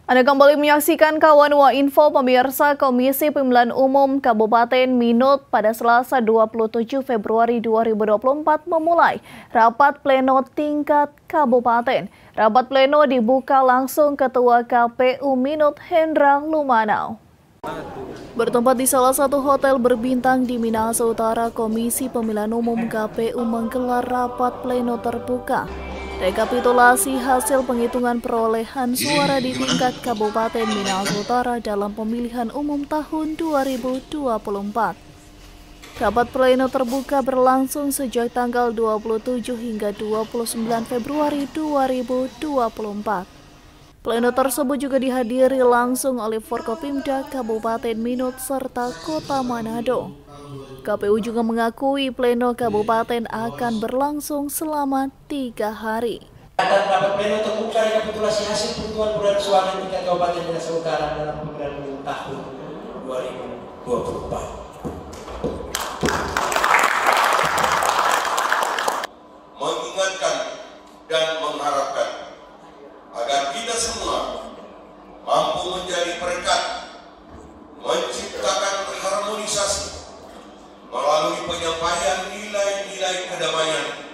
Anda kembali menyaksikan Kawan Info pemirsa. Komisi Pemilihan Umum Kabupaten Minut pada Selasa 27 Februari 2024 memulai rapat pleno tingkat kabupaten. Rapat pleno dibuka langsung Ketua KPU Minut Hendra Lumanau. Bertempat di salah satu hotel berbintang di Minahasa Utara, Komisi Pemilihan Umum KPU menggelar rapat pleno terbuka. Rekapitulasi hasil penghitungan perolehan suara di tingkat Kabupaten Minahasa Utara dalam pemilihan umum tahun 2024. Rapat pleno terbuka berlangsung sejak tanggal 27 hingga 29 Februari 2024. Pleno tersebut juga dihadiri langsung oleh Forkopimda Kabupaten Minut serta Kota Manado. KPU juga mengakui pleno kabupaten akan berlangsung selama 3 hari. Rapat pleno terbuka rekapitulasi hasil penghitungan perolehan suara di tingkat Kabupaten Minahasa Utara dalam pemilihan umum tahun 2024. Mengingatkan dan mengharapkan agar kita semua mampu menjadi perekat, menciptakan harmonisasi melalui penyampaian nilai-nilai kedamaian